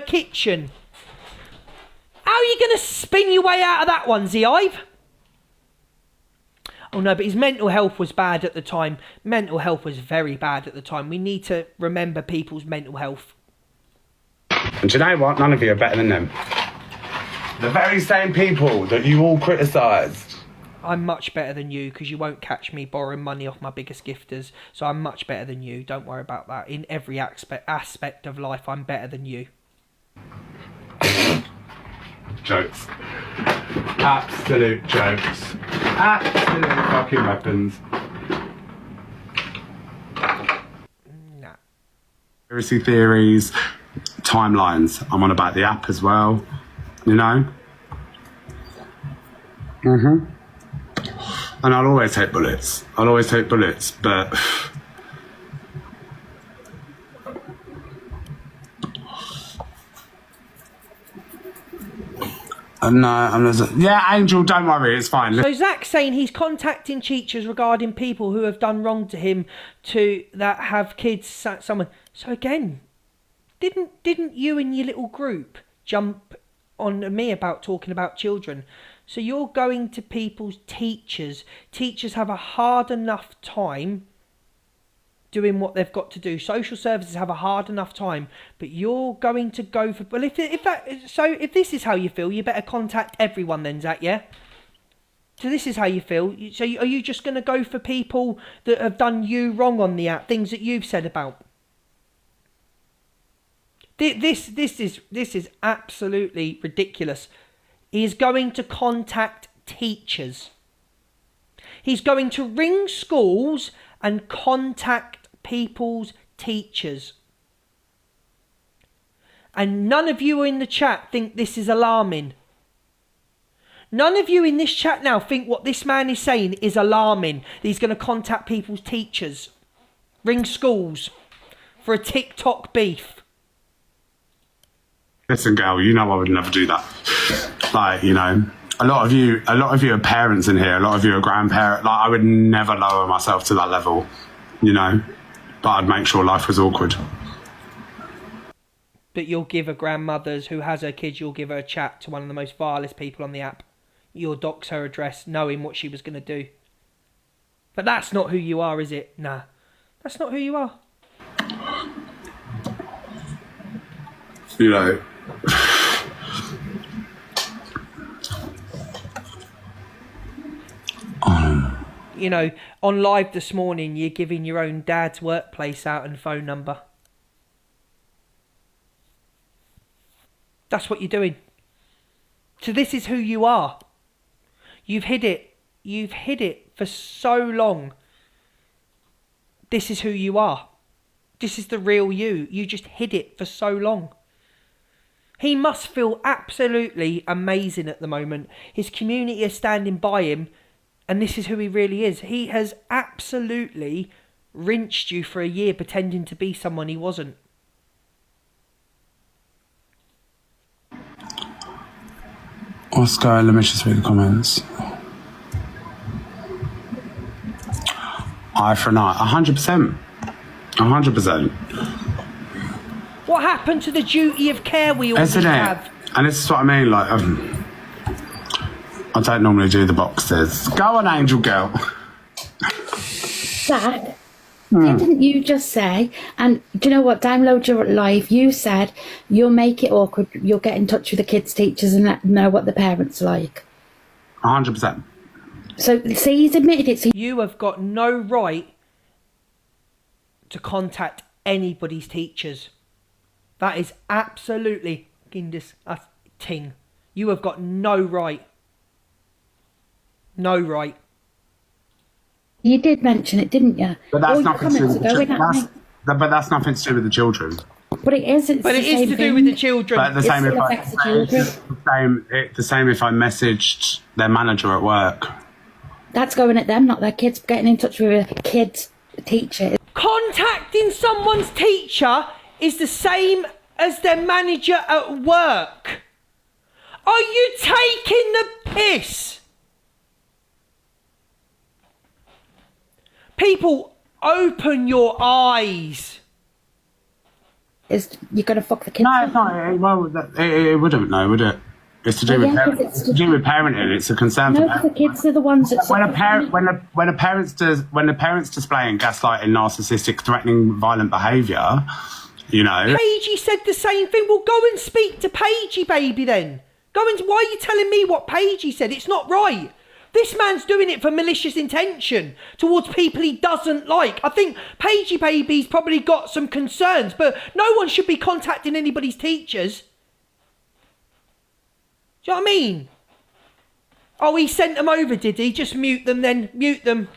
kitchen. How are you going to spin your way out of that one, Zive? Oh no, but his mental health was bad at the time. Mental health was very bad at the time. We need to remember people's mental health. And do you know what? None of you are better than them. The very same people that you all criticised. I'm much better than you because you won't catch me borrowing money off my biggest gifters. So I'm much better than you. Don't worry about that. In every aspect of life, I'm better than you. Jokes. Absolute jokes. Absolute fucking weapons. Nah. Conspiracy theories, timelines. I'm on about the app as well. You know? And I'll always take bullets. But no, I'm just, yeah, Angel, don't worry, it's fine. So Zach's saying he's contacting teachers regarding people who have done wrong to him, that have kids. Someone. So again, didn't you and your little group jump on me about talking about children? So you're going to people's teachers. Teachers have a hard enough time doing what they've got to do. Social services have a hard enough time, but you're going to go for... Well, if this is how you feel, you better contact everyone then, Zach, yeah? So this is how you feel. So are you just going to go for people that have done you wrong on the app, things that you've said about? This is absolutely ridiculous. He is going to contact teachers. He's going to ring schools and contact people's teachers. And none of you in the chat think this is alarming. None of you in this chat now think what this man is saying is alarming. He's going to contact people's teachers. Ring schools for a TikTok beef. Listen, girl, you know I would never do that. Like, you know, a lot of you are parents in here. A lot of you are grandparents. Like, I would never lower myself to that level, you know. But I'd make sure life was awkward. But you'll give a grandmother who has her kids, you'll give her a chat to one of the most vilest people on the app. You'll dox her address knowing what she was going to do. But that's not who you are, is it? Nah. That's not who you are. You know... You know, on live this morning, you're giving your own dad's workplace out and phone number. That's what you're doing. So this is who you are. You've hid it. You've hid it for so long. This is who you are. This is the real you. You just hid it for so long. He must feel absolutely amazing at the moment. His community is standing by him. And this is who he really is. He has absolutely rinsed you for a year pretending to be someone he wasn't. Oscar, let me just read the comments. Eye for an eye. 100%. 100%. What happened to the duty of care we always have? And this is what I mean, like... I don't normally do the boxes. Go on, Angel Girl. Zach, didn't you just say, and do you know what, download your live, you said you'll make it awkward, you'll get in touch with the kids' teachers and let them know what the parents like. 100%. So, see, he's admitted it. So you have got no right to contact anybody's teachers. That is absolutely disgusting. You have got no right. No right. You did mention it, didn't you? But that's nothing to do with the children. But that's nothing to do with the children. But it is. But it is to do with the children. But the same if I messaged their manager at work. That's going at them, not their kids. Getting in touch with a kid's teacher. Contacting someone's teacher is the same as their manager at work. Are you taking the piss? People, open your eyes. is you're going to fuck the kids. No, it's not. Well, it wouldn't, no, would it? It's to do with it's to do with parenting. It's a concern for No, 'cause the kids are the ones that. when a parent's displaying gaslighting, narcissistic, threatening, violent behaviour, you know. Paigey said the same thing. Well, go and speak to Paigey, baby, then. Why are you telling me what Paigey said? It's not right. This man's doing it for malicious intention towards people he doesn't like. I think Paigey baby's probably got some concerns, but no one should be contacting anybody's teachers. Do you know what I mean? Oh, he sent them over, did he? Just mute them then. Mute them.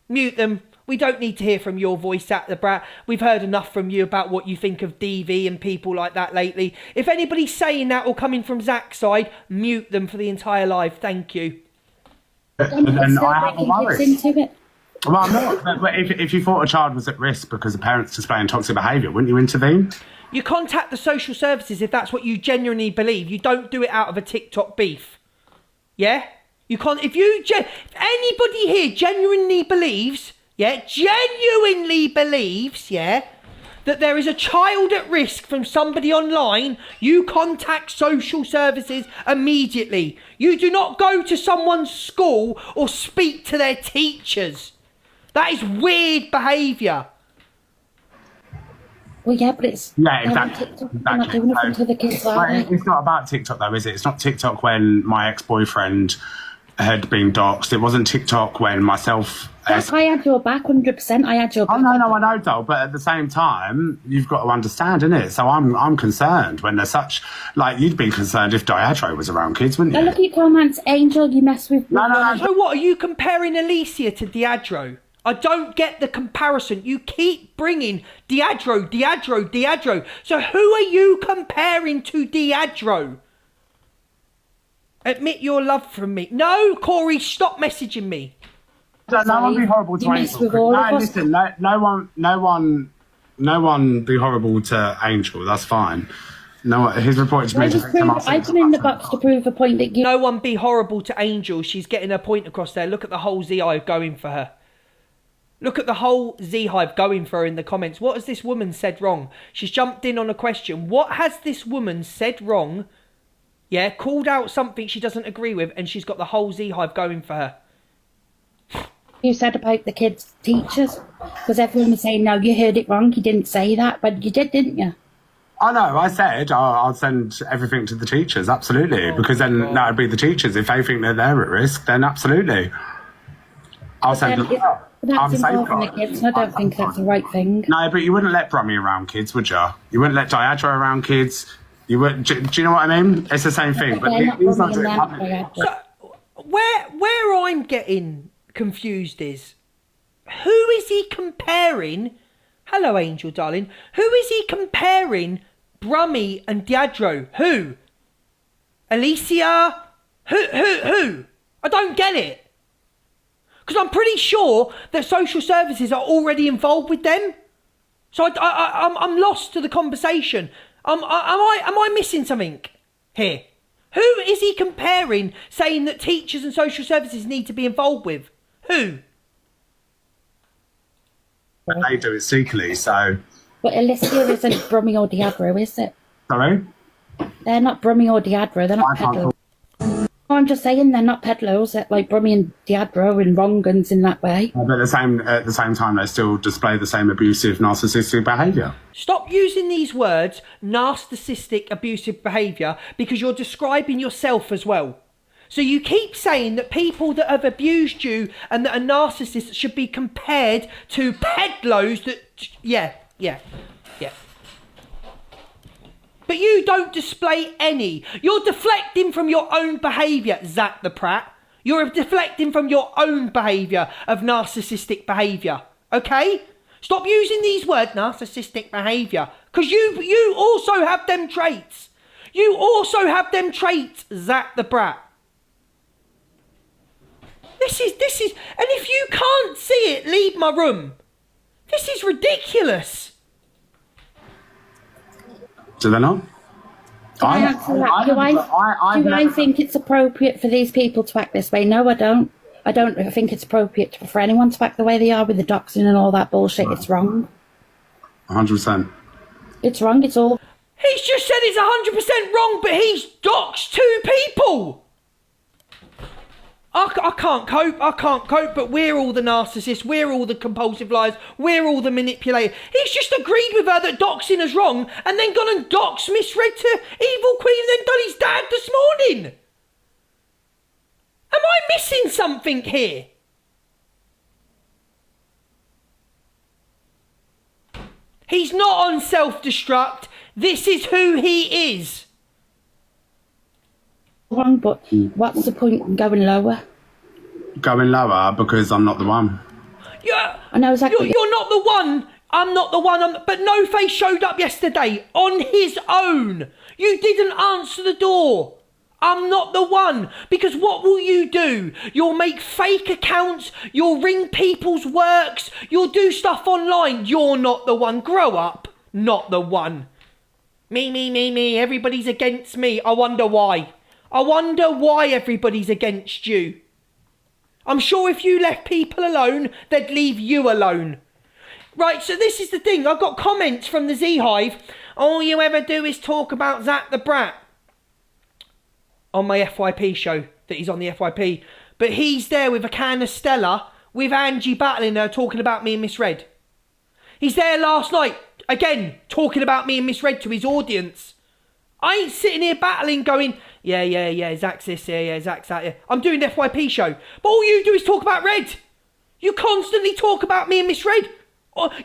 Mute them. We don't need to hear from your voice, Zach the Brat. We've heard enough from you about what you think of DV and people like that lately. If anybody's saying that or coming from Zach's side, mute them for the entire live. Thank you. And I have a worry. Into it. Well, I'm not. But if you thought a child was at risk because the parents displaying toxic behaviour, wouldn't you intervene? You contact the social services if that's what you genuinely believe. You don't do it out of a TikTok beef. Yeah? You can't. If anybody here genuinely believes, that there is a child at risk from somebody online, you contact social services immediately. You do not go to someone's school or speak to their teachers. That is weird behaviour. Well, yeah, but it's... Yeah, exactly. They're not doing it to the kids, are they? It's not about TikTok, though, is it? It's not TikTok when my ex-boyfriend had been doxxed. It wasn't TikTok when myself... Yes, I had your back, 100%. I had your back. Oh, no, I know, Dol, but at the same time, you've got to understand, innit? So I'm concerned when there's such... Like, you'd be concerned if Diageo was around kids, wouldn't you? Now, look at your comments, Angel, you mess with... No. So what, are you comparing Alicia to Diageo? I don't get the comparison. You keep bringing Diageo. So who are you comparing to Diageo? Admit your love from me. No, Corey, stop messaging me. No one be horrible to Angel. No, listen, no one be horrible to Angel. That's fine. No, his report to me. I put in the box to prove a point that you... No one be horrible to Angel. She's getting her point across there. Look at the whole Z-Hive going for her. Look at the whole Z-Hive going for her in the comments. What has this woman said wrong? She's jumped in on a question. What has this woman said wrong? Yeah, called out something she doesn't agree with, and she's got the whole Z-Hive going for her. You said about the kids' teachers, because everyone was saying, no, you heard it wrong, you didn't say that, but you did, didn't you? Oh, no, I said I'll send everything to the teachers, absolutely, because then that would be the teachers. If they think they're at risk, then absolutely. I'll send them. That's involving the kids, and I don't think that's the right thing. No, but you wouldn't let Brummy around kids, would you? You wouldn't let Diageo around kids. You would. Do you know what I mean? It's the same thing. But he's not doing public. So, where I'm getting confused is, who is he comparing? Hello, Angel, darling. Who is he comparing Brummy and Diageo? Who? Alicia? Who? I don't get it. Because I'm pretty sure that social services are already involved with them. So I'm lost to the conversation. Am I missing something here? Who is he comparing, saying that teachers and social services need to be involved with? Who? But they do it secretly, so... But Alicia isn't Brummy or Diageo, is it? Sorry? They're not Brummy or Diageo, they're not peddlers. I'm just saying they're not peddlers, like Brummy and Diageo and Wrongans in that way. But at the same time, they still display the same abusive, narcissistic behaviour. Stop using these words, narcissistic, abusive behaviour, because you're describing yourself as well. So you keep saying that people that have abused you and that are narcissists should be compared to peddlers that... Yeah. But you don't display any. You're deflecting from your own behaviour, Zach the Prat. You're deflecting from your own behaviour of narcissistic behaviour. Okay? Stop using these words, narcissistic behaviour. Because you also have them traits. You also have them traits, Zach the Brat. This is, and if you can't see it, leave my room. This is ridiculous. Do I think it's appropriate for these people to act this way? No, I don't. I don't think it's appropriate for anyone to act the way they are with the doxing and all that bullshit. It's wrong. 100%. It's wrong. It's all. He's just said it's 100% wrong, but he's doxed 2 people. I can't cope. I can't cope, but we're all the narcissists. We're all the compulsive liars. We're all the manipulators. He's just agreed with her that doxing is wrong and then gone and doxed, misread to Evil Queen and then done his dad this morning. Am I missing something here? He's not on self-destruct. This is who he is. Wrong, but what's the point in going lower? Going lower because I'm not the one. Yeah, I know exactly. You're not the one. I'm not the one. But No Face showed up yesterday on his own. You didn't answer the door. I'm not the one. Because what will you do? You'll make fake accounts. You'll ring people's works. You'll do stuff online. You're not the one. Grow up. Not the one. Me. Everybody's against me. I wonder why. I wonder why everybody's against you. I'm sure if you left people alone, they'd leave you alone. Right, so this is the thing. I've got comments from the Z Hive. All you ever do is talk about Zach the Brat. On my FYP show, that he's on the FYP. But he's there with a can of Stella, with Angie battling her, talking about me and Miss Red. He's there last night, again, talking about me and Miss Red to his audience. I ain't sitting here battling going, yeah, Zach's this, yeah, Zach's that, yeah. I'm doing the FYP show. But all you do is talk about Red. You constantly talk about me and Miss Red.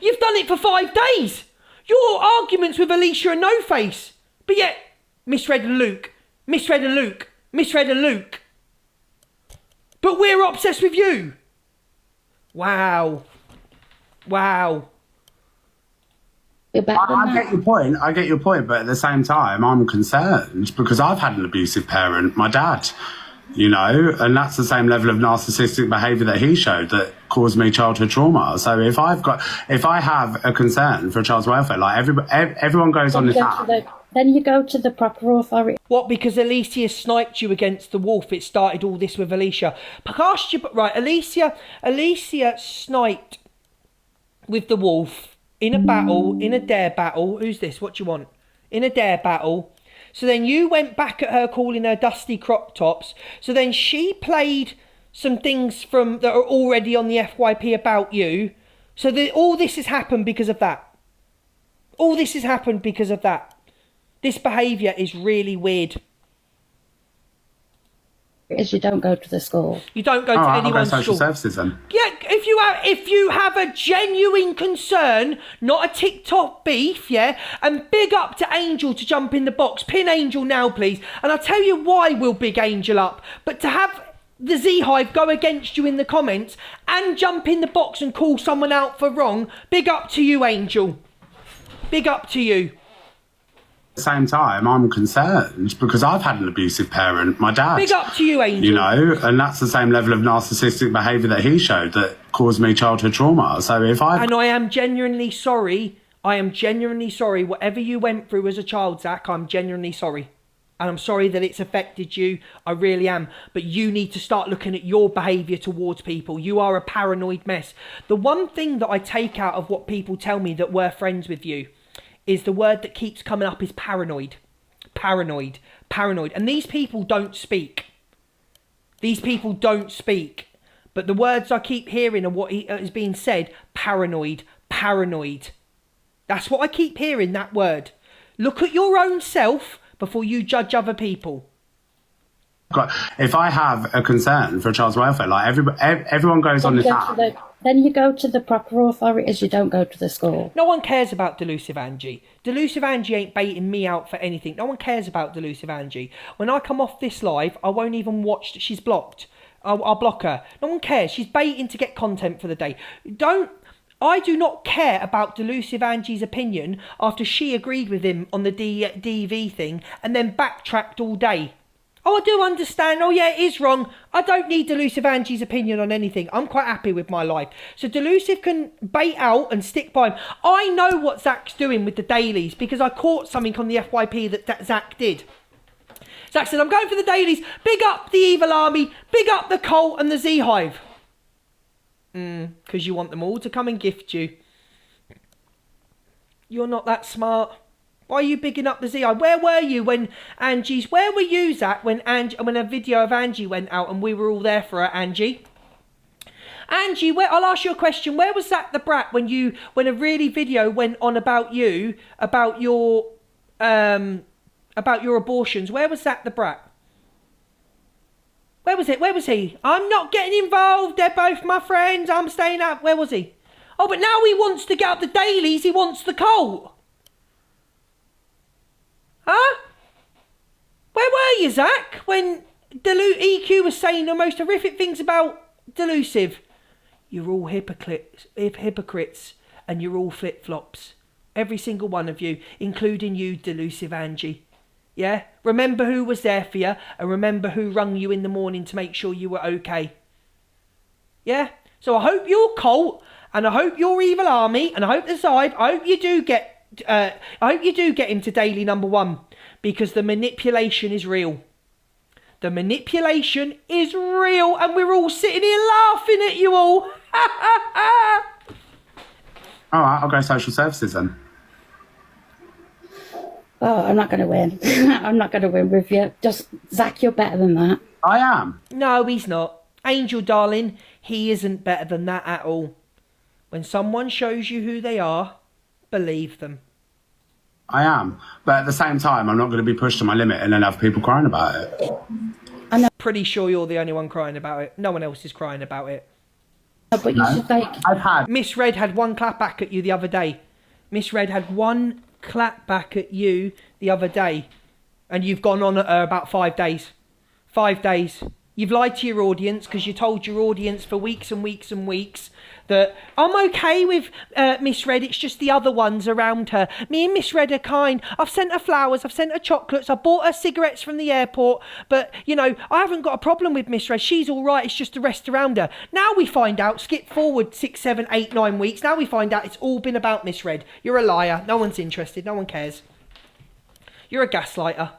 You've done it for 5 days. Your arguments with Alicia and No Face. But yet, Miss Red and Luke. Miss Red and Luke. Miss Red and Luke. But we're obsessed with you. Wow. You're better than I get your point, but at the same time, I'm concerned because I've had an abusive parent, my dad, you know, and that's the same level of narcissistic behaviour that he showed that caused me childhood trauma. So if I have a concern for a child's welfare, like everyone goes on this app. Then you go to the proper authority. What, because Alicia sniped you against the wolf? It started all this with Alicia. Right, Alicia sniped with the wolf. In a battle, in a dare battle. Who's this? What do you want? In a dare battle. So then you went back at her calling her dusty crop tops. So then she played some things from that are already on the FYP about you. So all this has happened because of that. All this has happened because of that. This behaviour is really weird. Is you don't go to the school. You don't go to anyone's social school. Services then. Yeah, if you have a genuine concern, not a TikTok beef, yeah, and big up to Angel to jump in the box. Pin Angel now, please. And I'll tell you why we'll big Angel up. But to have the Z Hive go against you in the comments and jump in the box and call someone out for wrong, big up to you, Angel. Big up to you. At the same time, I'm concerned because I've had an abusive parent, my dad. Big up to you, Angel. You know, and that's the same level of narcissistic behaviour that he showed that caused me childhood trauma. So And I am genuinely sorry. Whatever you went through as a child, Zach, I'm genuinely sorry. And I'm sorry that it's affected you. I really am. But you need to start looking at your behaviour towards people. You are a paranoid mess. The one thing that I take out of what people tell me that were friends with you is the word that keeps coming up is paranoid. Paranoid. And these people don't speak. But the words I keep hearing are what is being said. Paranoid. That's what I keep hearing, that word. Look at your own self before you judge other people. If I have a concern for a child's welfare, like everyone goes on this app. Then you go to the proper authorities. You don't go to the school. No one cares about Delusive Angie. Delusive Angie ain't baiting me out for anything. No one cares about Delusive Angie. When I come off this live, I won't even watch. She's blocked. I'll block her. No one cares. She's baiting to get content for the day. I do not care about Delusive Angie's opinion after she agreed with him on the DV thing and then backtracked all day. Oh, I do understand. Oh, yeah, it is wrong. I don't need Delusive Angie's opinion on anything. I'm quite happy with my life. So Delusive can bait out and stick by him. I know what Zach's doing with the dailies because I caught something on the FYP that Zach did. Zach said, I'm going for the dailies. Big up the Evil Army. Big up the Cult and the Z Hive. Because you want them all to come and gift you. You're not that smart. Why are you bigging up the ZI? Where were you when Angie's... Where were you, Zach, when a video of Angie went out and we were all there for her, Angie? Angie, I'll ask you a question. Where was Zach the Brat when a really video went on about you, about your abortions? Where was Zach the Brat? Where was it? Where was he? I'm not getting involved. They're both my friends. I'm staying up. Where was he? Oh, but now he wants to get up the dailies. He wants the cult. Huh? Where were you, Zach, when EQ was saying the most horrific things about Delusive? You're all hypocrites, and you're all flip-flops. Every single one of you, including you, Delusive Angie. Yeah? Remember who was there for you, and remember who rung you in the morning to make sure you were okay. Yeah? So I hope your cult, and I hope your evil army, and I hope the side, I hope you do get him to daily number 1, because the manipulation is real. The manipulation is real, and we're all sitting here laughing at you all. All right, I'll go social services then. Oh, I'm not going to win. I'm not going to win with you. Just, Zach, you're better than that. I am. No, he's not. Angel, darling, he isn't better than that at all. When someone shows you who they are, believe them. I am. But at the same time, I'm not going to be pushed to my limit and then have people crying about it. I'm pretty sure you're the only one crying about it. No one else is crying about it. But you should, like... I've had... Miss Red had one clap back at you the other day. Miss Red had one clap back at you the other day. And you've gone on at her about 5 days. 5 days. You've lied to your audience because you told your audience for weeks and weeks and weeks that I'm okay with Miss Red, it's just the other ones around her. Me and Miss Red are kind. I've sent her flowers, I've sent her chocolates, I bought her cigarettes from the airport, but, you know, I haven't got a problem with Miss Red. She's all right, it's just the rest around her. Now we find out, skip forward 6, 7, 8, 9 weeks, now we find out it's all been about Miss Red. You're a liar, no one's interested, no one cares. You're a gaslighter.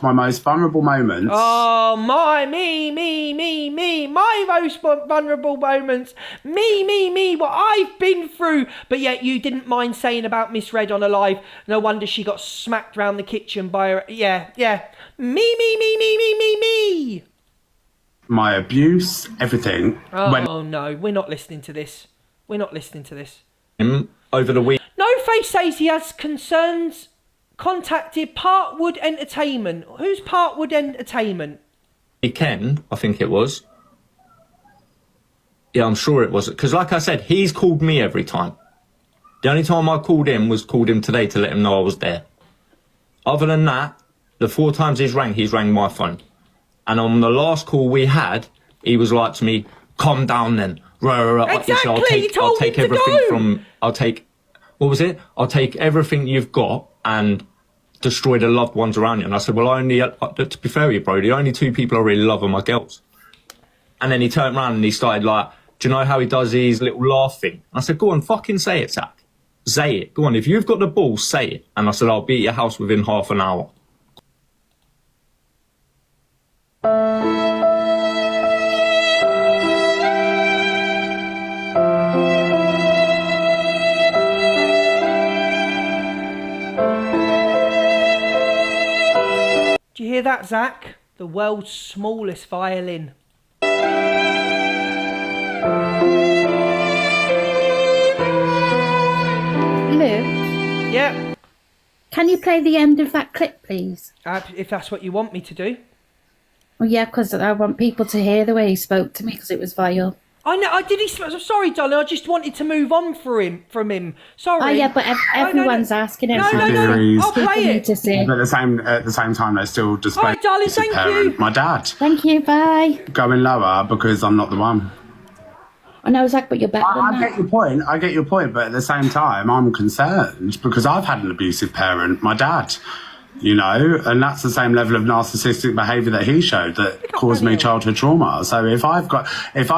My most vulnerable moments. Oh, my most vulnerable moments. Me, what I've been through. But yet you didn't mind saying about Miss Red on a live. No wonder she got smacked round the kitchen by her. Yeah. Me. My abuse, everything. Oh, no, we're not listening to this. Over the week. No Face says he has concerns. Contacted Parkwood Entertainment. Who's Parkwood Entertainment? Weekend, I think it was. Yeah, I'm sure it was. Because like I said, he's called me every time. The only time I called him today to let him know I was there. Other than that, the 4 times he's rang my phone. And on the last call we had, he was like to me, calm down then. Exactly, I'll take everything from... What was it? I'll take everything you've got and destroy the loved ones around you. And I said, well, to be fair with you, bro, the only 2 people I really love are my girls. And then he turned around and he started like, do you know how he does his little laugh thing? I said, go on, fucking say it, Zach. Say it. Go on, if you've got the balls, say it. And I said, I'll be at your house within half an hour. Do you hear that, Zach? The world's smallest violin. Lou? Yeah. Can you play the end of that clip, please? If that's what you want me to do. Well, yeah, because I want people to hear the way he spoke to me because it was vile. I know. Sorry, darling. I just wanted to move on from him. Sorry. Oh yeah, but everyone's asking him. No. I'll play it. To see. But at the same time, they're still just. All right, darling. Thank you. My dad. Thank you. Bye. Going lower because I'm not the one. I know, Zach, but you're better than I that. get your point. But at the same time, I'm concerned because I've had an abusive parent, my dad. You know, and that's the same level of narcissistic behaviour that he showed that caused me childhood trauma. So if I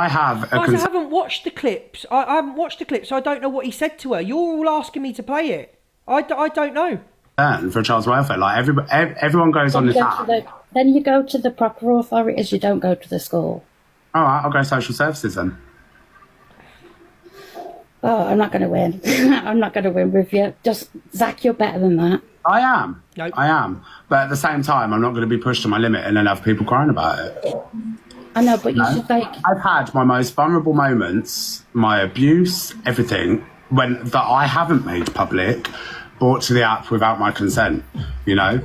haven't watched the clips. I haven't watched the clips, so I don't know what he said to her. You're all asking me to play it. I don't know. For child's welfare, like everyone goes on this app. Then you go to the proper authorities. You don't go to the school. All right, I'll go social services then. Oh, I'm not going to win. I'm not going to win with you. Just, Zach, you're better than that. I am. Nope. I am. But at the same time, I'm not going to be pushed to my limit and then have people crying about it. I know, but you should like. I've had my most vulnerable moments, my abuse, everything, that I haven't made public, brought to the app without my consent. You know,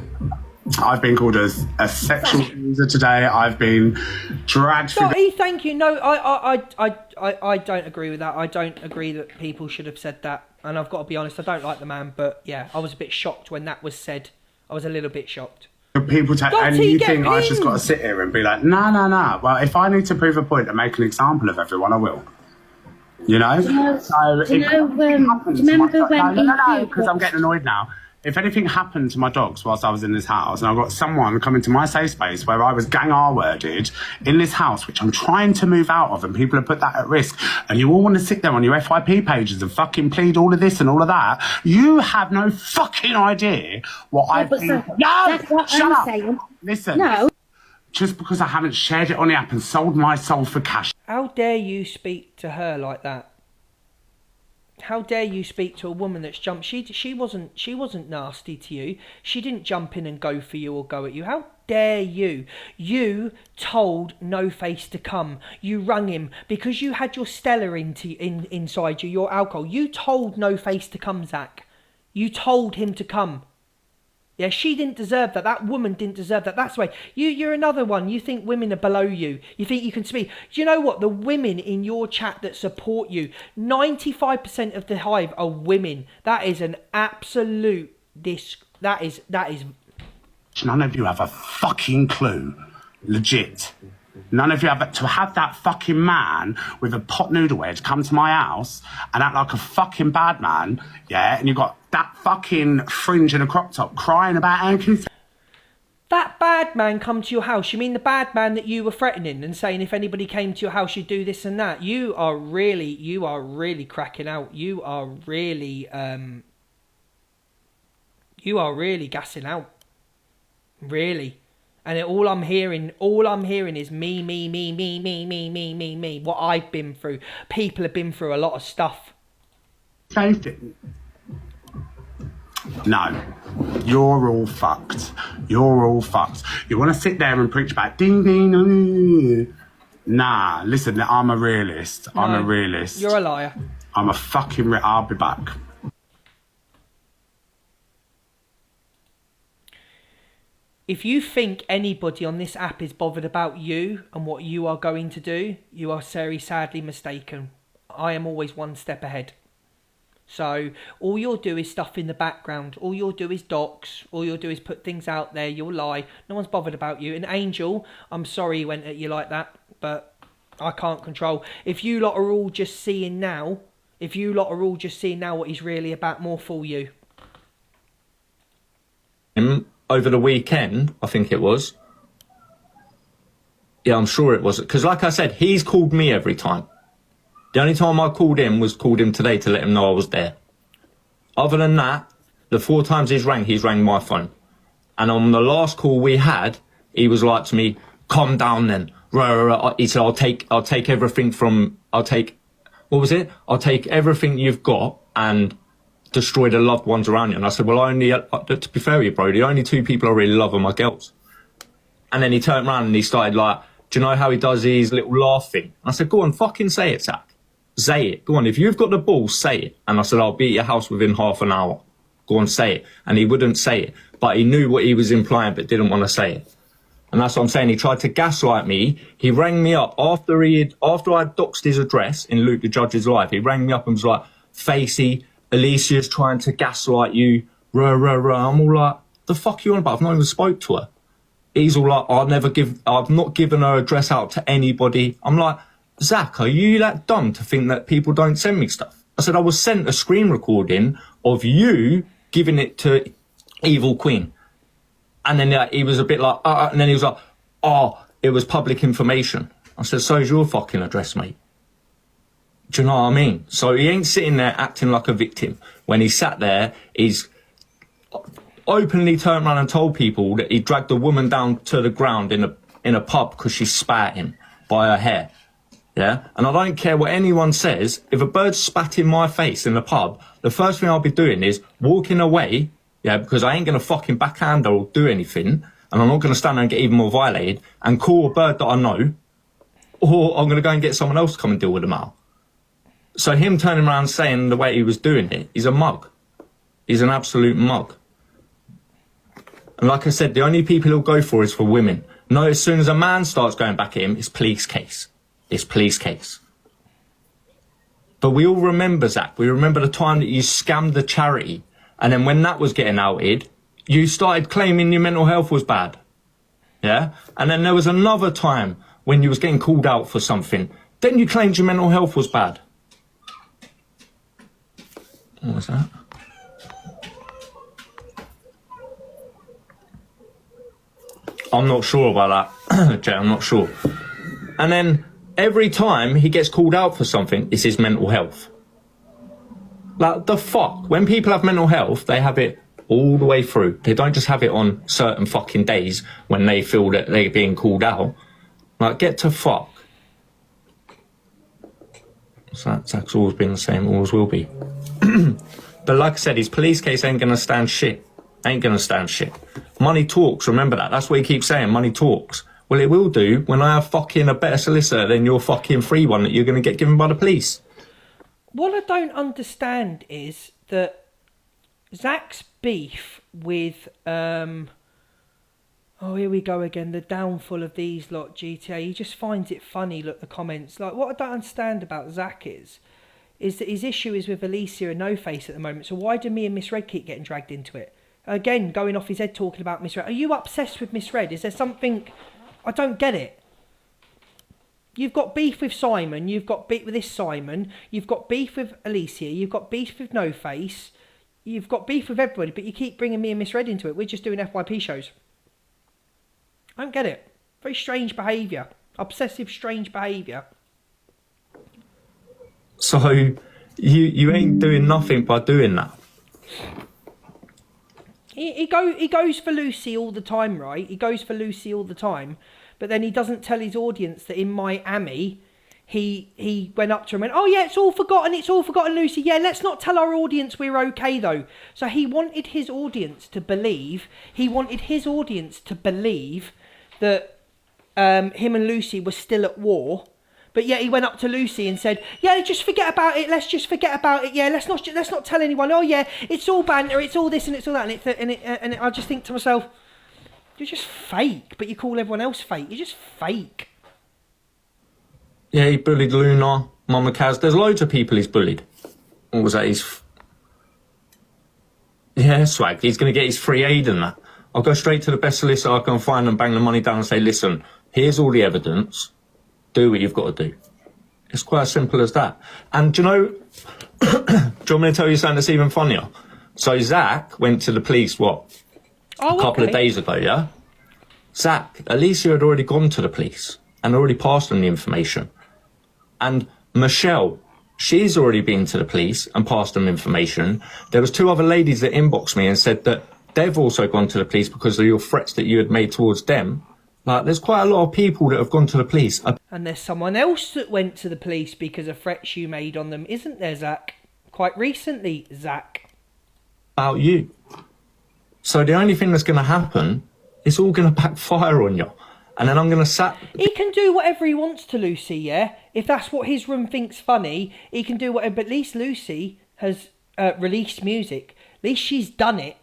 I've been called a sexual abuser today. I've been dragged through. Thank you. No, I don't agree with that. I don't agree that people should have said that. And I've got to be honest, I don't like the man, but yeah, I was a bit shocked when that was said. I was a little bit shocked. People take, and you think I just got to sit here and be like, nah. Well, if I need to prove a point and make an example of everyone, I will. You know? Do you remember when No, because I'm getting annoyed now. If anything happened to my dogs whilst I was in this house, and I got someone come into my safe space where I was gang R-worded in this house, which I'm trying to move out of, and people have put that at risk, and you all want to sit there on your FYP pages and fucking plead all of this and all of that, you have no fucking idea what I've been... That's what Shut I'm up! saying. Listen. No. Just because I haven't shared it on the app and sold my soul for cash. How dare you speak to her like that? How dare you speak to a woman that's jumped? She wasn't nasty to you. She didn't jump in and go for you or go at you. How dare you? You told No Face to come. You rung him because you had your Stella inside you, your alcohol. You told No Face to come, Zach. You told him to come. Yeah, she didn't deserve that. That woman didn't deserve that. That's the way. You're another one. You think women are below you. You think you can speak. Do you know what? The women in your chat that support you, 95% of the hive are women. That is an absolute That is. None of you have a fucking clue. Legit. None of you have to have that fucking man with a pot noodle head come to my house and act like a fucking bad man, yeah? And you've got that fucking fringe in a crop top crying about Anthony. That bad man come to your house? You mean the bad man that you were threatening and saying if anybody came to your house you'd do this and that? You are really cracking out. You are really gassing out. Really. And all I'm hearing is me. What I've been through. People have been through a lot of stuff. No. You're all fucked. You're all fucked. You want to sit there and preach about ding, ding. Nah, listen, I'm a realist. I'm a realist. You're a liar. I'm a fucking... I'll be back. If you think anybody on this app is bothered about you and what you are going to do, you are very sadly mistaken. I am always one step ahead. So all you'll do is stuff in the background. All you'll do is dox. All you'll do is put things out there. You'll lie. No one's bothered about you. And Angel, I'm sorry he went at you like that, but I can't control. If you lot are all just seeing now what he's really about, more fool you. Over the weekend, I think it was. Yeah, I'm sure it was. Because like I said, he's called me every time. The only time I called him today to let him know I was there. Other than that, the 4 times he's rang my phone. And on the last call we had, he was like to me, calm down then. He said, I'll take everything I'll take everything you've got and destroy the loved ones around you. And I said, well, to be fair with you, bro, the only 2 people I really love are my girls. And then he turned around and he started like, do you know how he does his little laugh thing? And I said, go on, fucking say it, Zach. Say it. Go on, if you've got the balls, say it. And I said, I'll be at your house within half an hour. Go on, say it. And he wouldn't say it. But he knew what he was implying, but didn't want to say it. And that's what I'm saying. He tried to gaslight me. He rang me up after I had doxed his address in Luke the Judge's live. He rang me up and was like, Facey, Alicia's trying to gaslight you. I'm all like, the fuck are you on about? I've not even spoke to her. He's all like, I've not given her address out to anybody. I'm like, Zach, are you that dumb to think that people don't send me stuff? I said, I was sent a screen recording of you giving it to Evil Queen. And then he was a bit like, and then he was like, oh, it was public information. I said, so is your fucking address, mate. Do you know what I mean? So he ain't sitting there acting like a victim. When he sat there, he's openly turned around and told people that he dragged a woman down to the ground in a pub because she spat him by her hair. Yeah? And I don't care what anyone says. If a bird spat in my face in the pub, the first thing I'll be doing is walking away, yeah, because I ain't going to fucking backhand or do anything, and I'm not going to stand there and get even more violated and call a bird that I know, or I'm going to go and get someone else to come and deal with the mail. So him turning around saying the way he was doing it, he's a mug. He's an absolute mug. And like I said, the only people he'll go for is for women. No, as soon as a man starts going back at him, it's police case. It's police case. But we all remember, Zach, we remember the time that you scammed the charity, and then when that was getting outed, you started claiming your mental health was bad. Yeah? And then there was another time when you was getting called out for something. Then you claimed your mental health was bad. What was that? I'm not sure about that, Jay, I'm not sure. And then every time he gets called out for something, it's his mental health. Like, the fuck? When people have mental health, they have it all the way through. They don't just have it on certain fucking days when they feel that they're being called out. Like, get to fuck. So that's always been the same, always will be. But like I said, his police case ain't gonna stand shit. Ain't gonna stand shit. Money talks, remember that. That's what he keeps saying, money talks. Well, it will do when I have fucking a better solicitor than your fucking free one that you're gonna get given by the police. What I don't understand is that Zach's beef with, oh, here we go again, the downfall of these lot, GTA. He just finds it funny, look, the comments. Like, what I don't understand about Zach is that his issue is with Alicia and No Face at the moment. So why do me and Miss Red keep getting dragged into it? Again, going off his head talking about Miss Red. Are you obsessed with Miss Red? Is there something... I don't get it. You've got beef with Simon. You've got beef with this Simon. You've got beef with Alicia. You've got beef with No Face. You've got beef with everybody, but you keep bringing me and Miss Red into it. We're just doing FYP shows. I don't get it. Very strange behaviour. Obsessive, strange behaviour. So, you ain't doing nothing by doing that. He goes for Lucy all the time, right? He goes for Lucy all the time, but then he doesn't tell his audience that in Miami, he went up to her and went, oh yeah, it's all forgotten, Lucy. Yeah, let's not tell our audience we're okay though. So he wanted his audience to believe that him and Lucy were still at war. But yet he went up to Lucy and said, yeah, just forget about it. Let's just forget about it. Yeah, let's not tell anyone. Oh yeah, it's all banter. It's all this and it's all that. And I just think to myself, you're just fake. But you call everyone else fake. You're just fake. Yeah, he bullied Luna, Mama Kaz. There's loads of people he's bullied. What was that? Yeah, swag. He's going to get his free aid and that. I'll go straight to the best solicitor I can find and bang the money down and say, listen, here's all the evidence. Do what you've got to do. It's quite as simple as that. And do you know, do you want me to tell you something that's even funnier? So Zach went to the police, a couple of days ago, yeah? Zach, Alicia had already gone to the police and already passed them the information. And Michelle, she's already been to the police and passed them information. There was 2 other ladies that inboxed me and said that they've also gone to the police because of your threats that you had made towards them. Like, there's quite a lot of people that have gone to the police. And there's someone else that went to the police because of threats you made on them, isn't there, Zach? Quite recently, Zach. About you. So the only thing that's going to happen, it's all going to backfire on you. And then I'm going to He can do whatever he wants to Lucy, yeah? If that's what his room thinks funny, he can do whatever. But at least Lucy has released music. At least she's done it.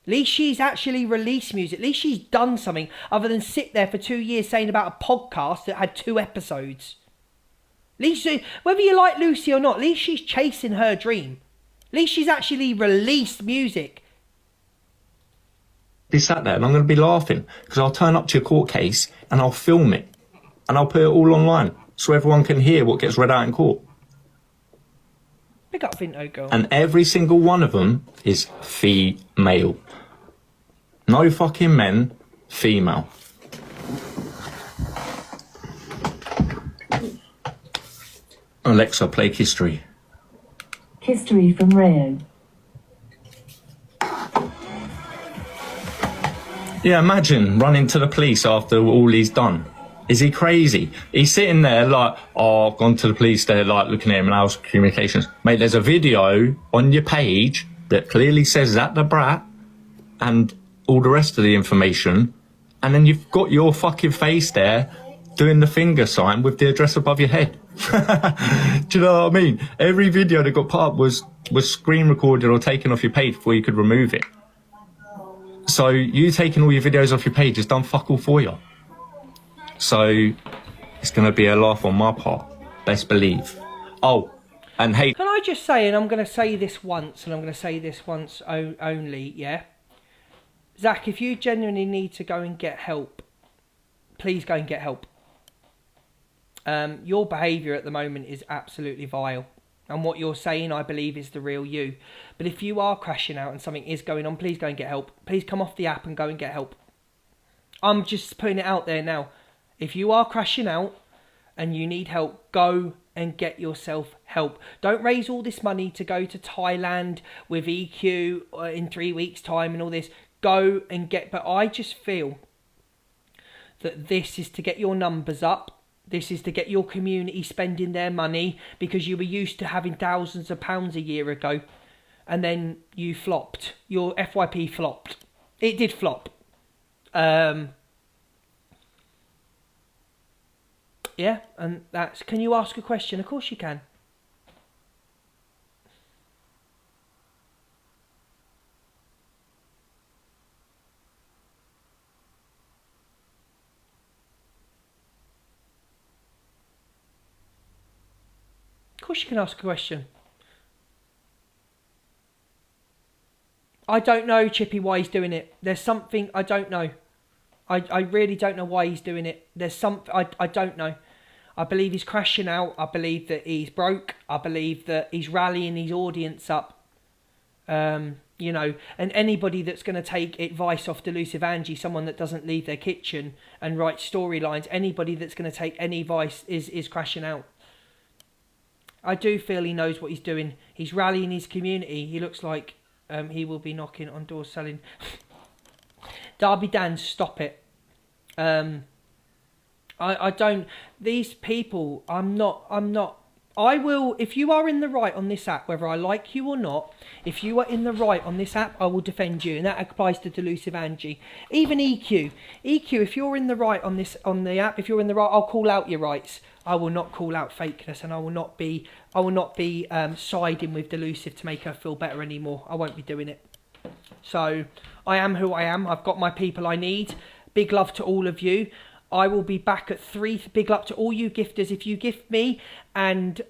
At least she's actually released music. At least she's done something other than sit there for 2 years saying about a podcast that had 2 episodes. At least, whether you like Lucy or not, at least she's chasing her dream. At least she's actually released music. Be sat there and I'm going to be laughing because I'll turn up to your court case and I'll film it and I'll put it all online so everyone can hear what gets read out in court. Pick up Vinto Girl. And every single one of them is female. No fucking men, female. Alexa, play history. History from Rio. Yeah, imagine running to the police after all he's done. Is he crazy? He's sitting there like, oh, I've gone to the police, they're like looking at him and how's communications. Mate, there's a video on your page that clearly says that the brat and all the rest of the information, and then you've got your fucking face there doing the finger sign with the address above your head. Do you know what I mean? Every video that got put up was screen recorded or taken off your page before you could remove it. So you taking all your videos off your page has done fuck all for you. So it's going to be a laugh on my part, best believe. Oh, and hey, Can I just say, and I'm going to say this once, and I'm going to say this once only, yeah? Zach, if you genuinely need to go and get help, please go and get help. Your behaviour at the moment is absolutely vile. And what you're saying, I believe, is the real you. But if you are crashing out and something is going on, please go and get help. Please come off the app and go and get help. I'm just putting it out there now. If you are crashing out and you need help, go and get yourself help. Don't raise all this money to go to Thailand with EQ in 3 weeks' time and all this. Go and get... But I just feel that this is to get your numbers up. This is to get your community spending their money because you were used to having thousands of pounds a year ago. And then you flopped. Your FYP flopped. It did flop. Yeah, and that's... Can you ask a question? Of course you can. Of course you can ask a question. I don't know, Chippy, why he's doing it. There's something I don't know. I really don't know why he's doing it. There's something I don't know. I believe he's crashing out. I believe that he's broke. I believe that he's rallying his audience up. You know, and anybody that's going to take advice off Delusive Angie, someone that doesn't leave their kitchen and write storylines, anybody that's going to take any advice is crashing out. I do feel he knows what he's doing. He's rallying his community. He looks like he will be knocking on doors selling. Derby Dan, stop it. I don't... These people, I'm not... I will... If you are in the right on this app, whether I like you or not, if you are in the right on this app, I will defend you. And that applies to Delusive Angie. Even EQ. EQ, if you're in the right on the app, if you're in the right, I'll call out your rights. I will not call out fakeness, and I will not be siding with Delusive to make her feel better anymore. I won't be doing it. So I am who I am. I've got my people I need. Big love to all of you. I will be back at 3. Big love to all you gifters. If you gift me and